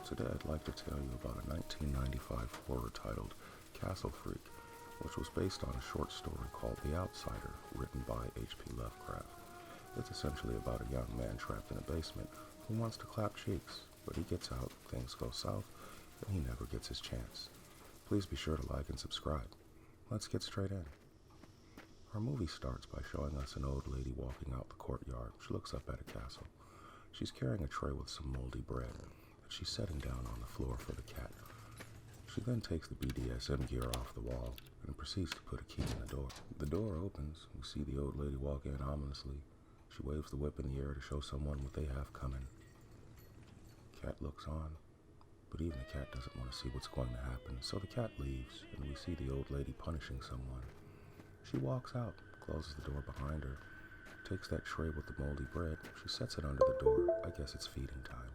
Today I'd like to tell you about a 1995 horror titled Castle Freak, which was based on a short story called The Outsider, written by H.P. Lovecraft. It's essentially about a young man trapped in a basement who wants to clap cheeks, but he gets out, things go south, and he never gets his chance. Please be sure to like and subscribe. Let's get straight in. Our movie starts by showing us an old lady walking out the courtyard. She looks up at a castle. She's carrying a tray with some moldy bread that she's setting down on the floor for the cat. She then takes the BDSM gear off the wall and proceeds to put a key in the door. The door opens. We see the old lady walk in ominously. She waves the whip in the air to show someone what they have coming. Cat looks on, but even the cat doesn't want to see what's going to happen, so the cat leaves, and we see the old lady punishing someone. She walks out, closes the door behind her, takes that tray with the moldy bread, she sets it under the door. I guess it's feeding time.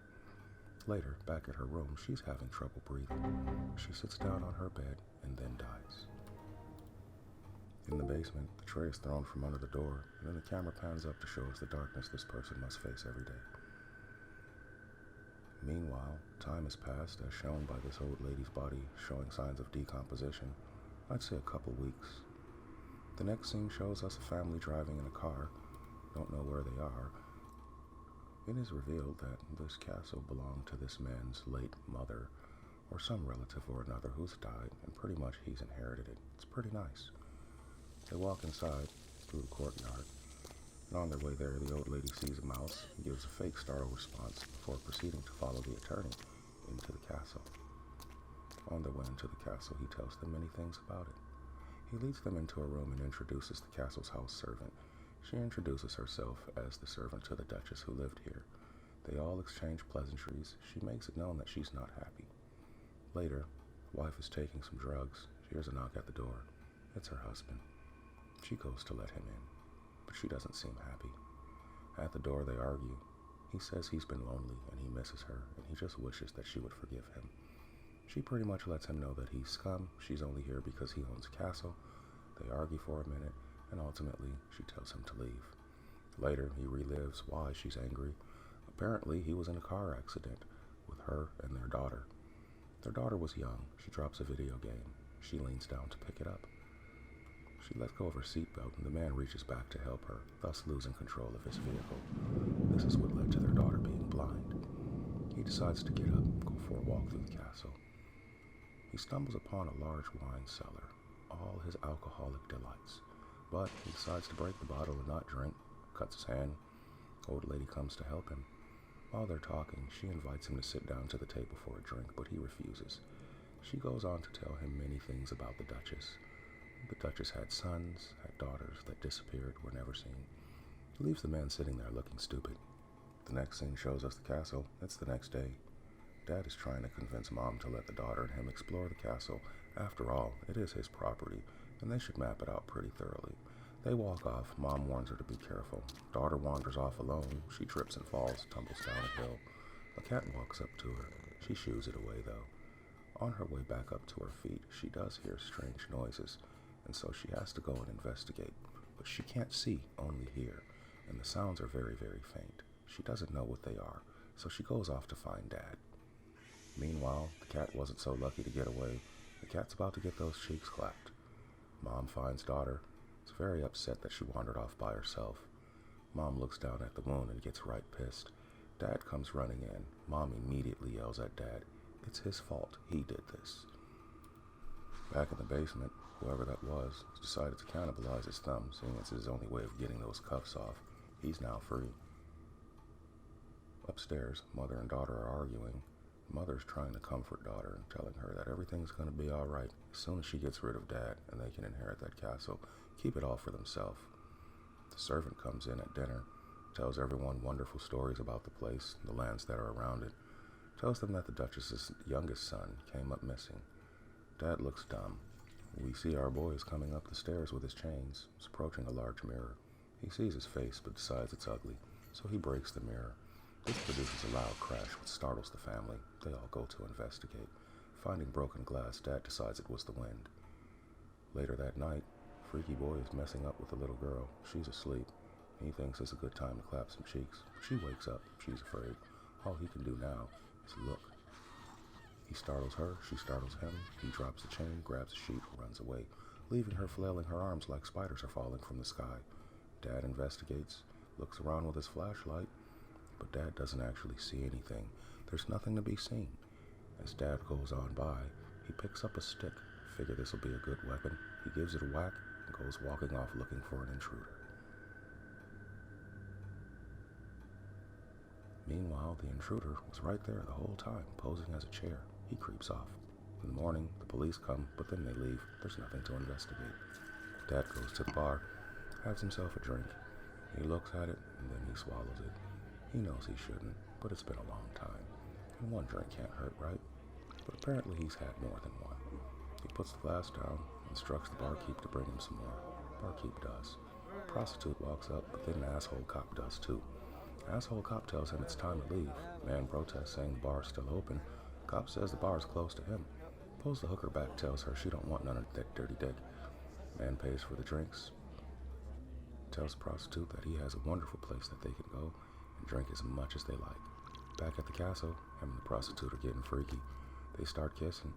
Later, back at her room, she's having trouble breathing. She sits down on her bed and then dies. In the basement, the tray is thrown from under the door, and then the camera pans up to show us the darkness this person must face every day. Meanwhile, time has passed as shown by this old lady's body showing signs of decomposition. I'd say a couple weeks. The next scene shows us a family driving in a car. Don't know where they are. It is revealed that this castle belonged to this man's late mother, or some relative or another who's died, and pretty much he's inherited it. It's pretty nice. They walk inside through the courtyard, and on their way there, the old lady sees a mouse and gives a fake startled response before proceeding to follow the attorney into the castle. On their way into the castle, he tells them many things about it. He leads them into a room and introduces the castle's house servant. She introduces herself as the servant to the Duchess who lived here. They all exchange pleasantries. She makes it known that she's not happy. Later, the wife is taking some drugs. She hears a knock at the door. It's her husband. She goes to let him in, but she doesn't seem happy. At the door, they argue. He says he's been lonely and he misses her, and he just wishes that she would forgive him. She pretty much lets him know that he's scum. She's only here because he owns a castle. They argue for a minute, and ultimately, she tells him to leave. Later, he relives why she's angry. Apparently, he was in a car accident with her and their daughter. Their daughter was young. She drops a video game. She leans down to pick it up. She lets go of her seatbelt, and the man reaches back to help her, thus losing control of his vehicle. This is what led to their daughter being blind. He decides to get up and go for a walk through the castle. He stumbles upon a large wine cellar, all his alcoholic delights. But he decides to break the bottle and not drink, cuts his hand. Old lady comes to help him. While they're talking, she invites him to sit down to the table for a drink, but he refuses. She goes on to tell him many things about the Duchess. The Duchess had sons, had daughters that disappeared, were never seen. He leaves the man sitting there looking stupid. The next scene shows us the castle. It's the next day. Dad is trying to convince Mom to let the daughter and him explore the castle. After all, it is his property, and they should map it out pretty thoroughly. They walk off. Mom warns her to be careful. Daughter wanders off alone. She trips and falls, tumbles down a hill. A cat walks up to her. She shoos it away, though. On her way back up to her feet, she does hear strange noises, and so she has to go and investigate. But she can't see, only hear, and the sounds are very, very faint. She doesn't know what they are, so she goes off to find Dad. Meanwhile, the cat wasn't so lucky to get away. The cat's about to get those cheeks clapped. Mom finds daughter. Is very upset that she wandered off by herself. Mom looks down at the wound and gets right pissed. Dad comes running in. Mom immediately yells at Dad. It's his fault. He did this. Back in the basement, whoever that was decided to cannibalize his thumb, seeing it's his only way of getting those cuffs off. He's now free. Upstairs, mother and daughter are arguing. Mother's trying to comfort daughter and telling her that everything's going to be all right as soon as she gets rid of Dad and they can inherit that castle, keep it all for themselves. The servant comes in at dinner, tells everyone wonderful stories about the place, the lands that are around it, tells them that the Duchess's youngest son came up missing. Dad looks dumb. We see our boy is coming up the stairs with his chains. He's approaching a large mirror. He sees his face but decides it's ugly, so he breaks the mirror. This produces a loud crash which startles the family. They all go to investigate. Finding broken glass, Dad decides it was the wind. Later that night, Freaky Boy is messing up with the little girl. She's asleep. He thinks it's a good time to clap some cheeks. She wakes up. She's afraid. All he can do now is look. He startles her, she startles him. He drops the chain, grabs the sheet, runs away, leaving her flailing her arms like spiders are falling from the sky. Dad investigates, looks around with his flashlight, but Dad doesn't actually see anything. There's nothing to be seen. As Dad goes on by, he picks up a stick. Figure this will be a good weapon. He gives it a whack and goes walking off looking for an intruder. Meanwhile, the intruder was right there the whole time, posing as a chair. He creeps off. In the morning, the police come, but then they leave. There's nothing to investigate. Dad goes to the bar, has himself a drink. He looks at it, and then he swallows it. He knows he shouldn't, but it's been a long time. And one drink can't hurt, right? But apparently he's had more than one. He puts the glass down, instructs the barkeep to bring him some more. Barkeep does. Prostitute walks up, but then an asshole cop does too. Asshole cop tells him it's time to leave. Man protests, saying the bar is still open. Cop says the bar is close to him. Pulls the hooker back, tells her she don't want none of that dirty dick. Man pays for the drinks. Tells the prostitute that he has a wonderful place that they can go and drink as much as they like. Back at the castle, him and the prostitute are getting freaky. They start kissing.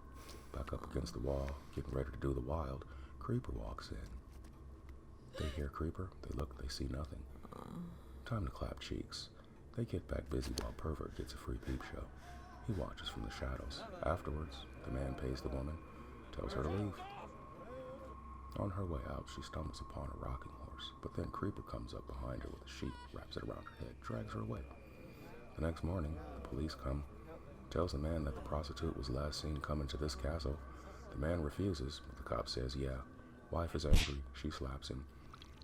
Back up against the wall, getting ready to do the wild. Creeper walks in. They hear Creeper. They look, they see nothing. Time to clap cheeks. They get back busy while Pervert gets a free peep show. He watches from the shadows. Afterwards, the man pays the woman, tells her to leave. On her way out, she stumbles upon a rocking horse, but then Creeper comes up behind her with a sheet, wraps it around her head, drags her away. The next morning, the police come, tells the man that the prostitute was last seen coming to this castle. The man refuses, but the cop says, yeah. Wife is angry, she slaps him.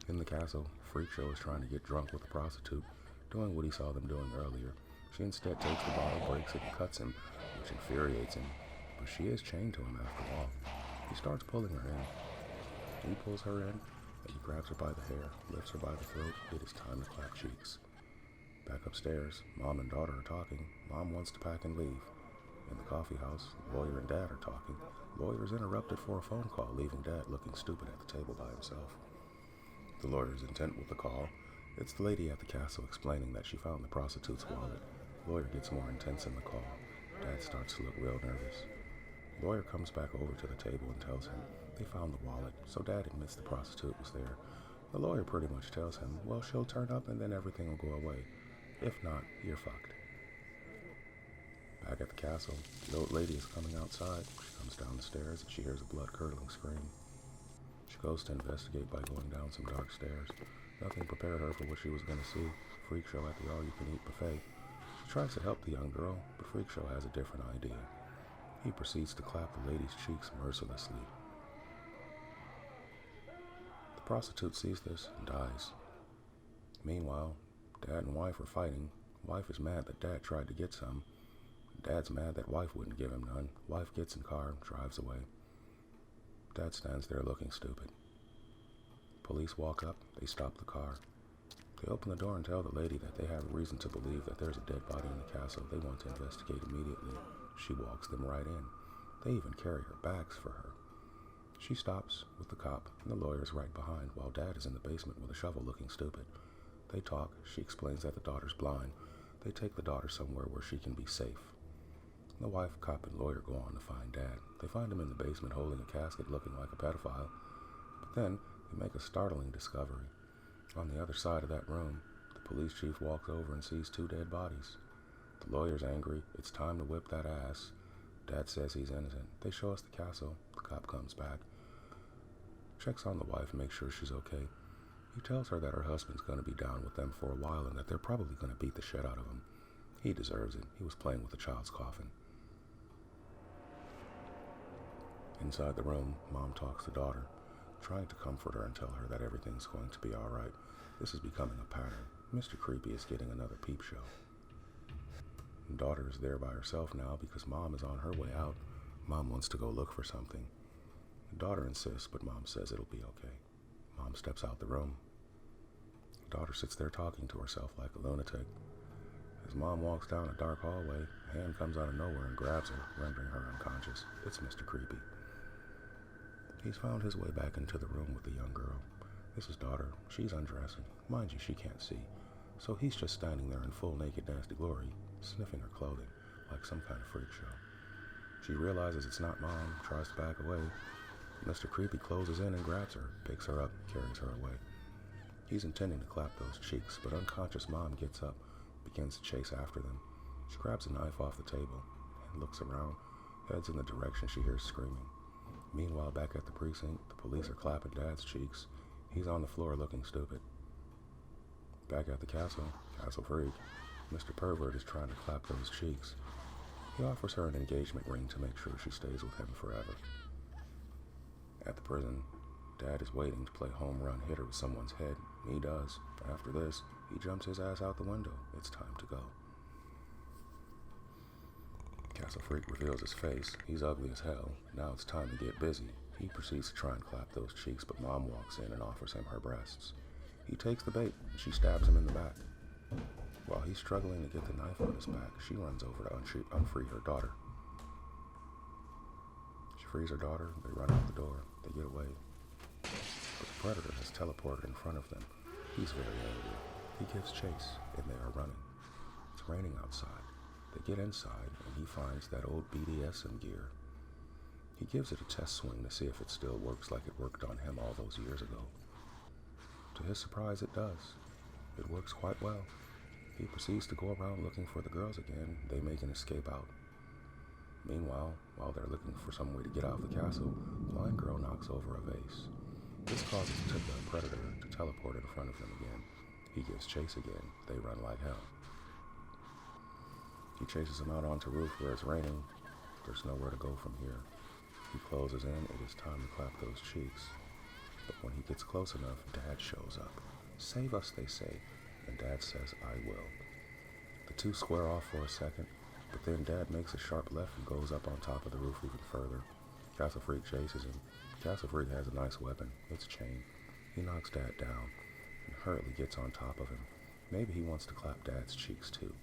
In the castle, Freak Show is trying to get drunk with the prostitute, doing what he saw them doing earlier. She instead takes the bottle, breaks it, and cuts him, which infuriates him. But she is chained to him after all. He starts pulling her in. He pulls her in, and he grabs her by the hair, lifts her by the throat. It is time to clap cheeks. Back upstairs, Mom and daughter are talking. Mom wants to pack and leave. In the coffee house, the lawyer and Dad are talking. The lawyer is interrupted for a phone call, leaving Dad looking stupid at the table by himself. The lawyer is intent with the call. It's the lady at the castle explaining that she found the prostitute's wallet. The lawyer gets more intense in the call. Dad starts to look real nervous. The lawyer comes back over to the table and tells him they found the wallet, so Dad admits the prostitute was there. The lawyer pretty much tells him, well, she'll turn up and then everything will go away. If not, you're fucked. Back at the castle, the old lady is coming outside. She comes down the stairs and she hears a blood-curdling scream. She goes to investigate by going down some dark stairs. Nothing prepared her for what she was going to see. Freak Show at the all-you-can-eat buffet. She tries to help the young girl, but Freak Show has a different idea. He proceeds to clap the lady's cheeks mercilessly. The prostitute sees this and dies. Meanwhile, Dad and wife are fighting. Wife is mad that Dad tried to get some. Dad's mad that wife wouldn't give him none. Wife gets in car, drives away. Dad stands there looking stupid. Police walk up, they stop the car. They open the door and tell the lady that they have reason to believe that there's a dead body in the castle. They want to investigate immediately. She walks them right in. They even carry her bags for her. She stops with the cop and the lawyer's right behind while Dad is in the basement with a shovel looking stupid. They talk. She explains that the daughter's blind. They take the daughter somewhere where she can be safe. The wife, cop, and lawyer go on to find Dad. They find him in the basement holding a casket looking like a pedophile. But then they make a startling discovery. On the other side of that room, the police chief walks over and sees 2 dead bodies. The lawyer's angry. It's time to whip that ass. Dad says he's innocent. They show us the castle. The cop comes back. Checks on the wife, makes sure she's okay. He tells her that her husband's going to be down with them for a while and that they're probably going to beat the shit out of him. He deserves it. He was playing with a child's coffin. Inside the room, Mom talks to daughter, trying to comfort her and tell her that everything's going to be alright. This is becoming a pattern. Mr. Creepy is getting another peep show. Daughter is there by herself now because Mom is on her way out. Mom wants to go look for something. Daughter insists, but Mom says it'll be okay. Mom steps out the room. Daughter sits there talking to herself like a lunatic. As Mom walks down a dark hallway, a hand comes out of nowhere and grabs her, rendering her unconscious. It's Mr. Creepy. He's found his way back into the room with the young girl. This is daughter. She's undressing. Mind you, she can't see. So he's just standing there in full naked nasty glory, sniffing her clothing like some kind of freak show. She realizes it's not Mom, tries to back away. Mr. Creepy closes in and grabs her, picks her up, carries her away. He's intending to clap those cheeks, but unconscious Mom gets up, begins to chase after them. She grabs a knife off the table and looks around, heads in the direction she hears screaming. Meanwhile, back at the precinct, the police are clapping Dad's cheeks. He's on the floor looking stupid. Back at the Castle Freak, Mr. Pervert is trying to clap those cheeks. He offers her an engagement ring to make sure she stays with him forever. At the prison, Dad is waiting to play home run hitter with someone's head. He does. After this, he jumps his ass out the window. It's time to go. Castle Freak reveals his face. He's ugly as hell. Now it's time to get busy. He proceeds to try and clap those cheeks, but Mom walks in and offers him her breasts. He takes the bait, and she stabs him in the back. While he's struggling to get the knife on his back, she runs over to unfree her daughter. She frees her daughter, they run out the door, they get away. But the predator has teleported in front of them. He's very angry. He gives chase, and they are running. It's raining outside. They get inside, and he finds that old BDSM gear. He gives it a test swing to see if it still works like it worked on him all those years ago. To his surprise, it does. It works quite well. He proceeds to go around looking for the girls again. They make an escape out. Meanwhile, while they're looking for some way to get out of the castle, the blind girl knocks over a vase. This causes the predator to teleport in front of them again. He gives chase again. They run like hell. He chases them out onto the roof where it's raining. There's nowhere to go from here. He closes in. It is time to clap those cheeks. But when he gets close enough, Dad shows up. Save us, they say. And Dad says, I will. The two square off for a second, but then Dad makes a sharp left and goes up on top of the roof even further. Castle Freak chases him. Castle Freak has a nice weapon. It's chain. He knocks Dad down and hurriedly gets on top of him. Maybe he wants to clap Dad's cheeks too.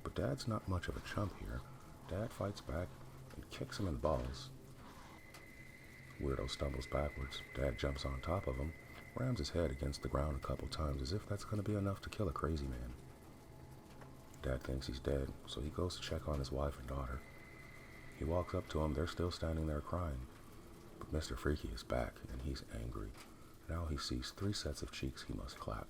But Dad's not much of a chump here. Dad fights back and kicks him in the balls. Weirdo stumbles backwards. Dad jumps on top of him, rams his head against the ground a couple times as if that's going to be enough to kill a crazy man. Dad thinks he's dead, so he goes to check on his wife and daughter. He walks up to them. They're still standing there crying. But Mr. Freaky is back, and he's angry. Now he sees 3 sets of cheeks he must clap.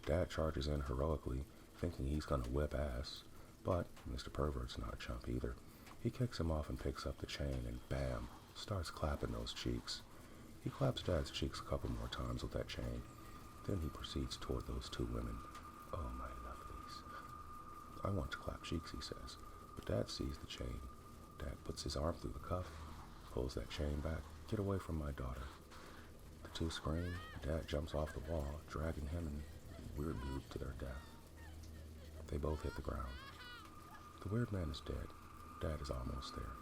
Dad charges in heroically, thinking he's going to whip ass. But Mr. Pervert's not a chump either. He kicks him off and picks up the chain, and bam, starts clapping those cheeks. He claps Dad's cheeks a couple more times with that chain. Then he proceeds toward those 2 women. Oh, my lovelies. I want to clap cheeks, he says. But Dad sees the chain. Dad puts his arm through the cuff, pulls that chain back. Get away from my daughter. The 2 scream. Dad jumps off the wall, dragging him and the weird dude to their death. They both hit the ground. The weird man is dead. Dad is almost there.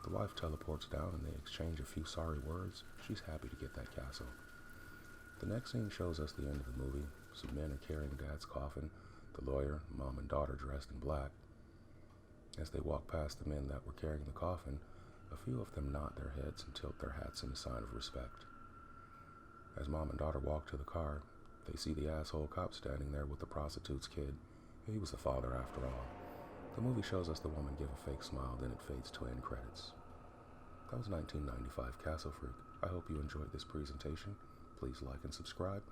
The wife teleports down and they exchange a few sorry words. She's happy to get that castle. The next scene shows us the end of the movie. Some men are carrying Dad's coffin. The lawyer, Mom, and daughter dressed in black. As they walk past the men that were carrying the coffin, a few of them nod their heads and tilt their hats in a sign of respect. As Mom and daughter walk to the car, they see the asshole cop standing there with the prostitute's kid. He was the father after all. The movie shows us the woman give a fake smile, then it fades to end credits. That was 1995 Castle Freak. I hope you enjoyed this presentation. Please like and subscribe.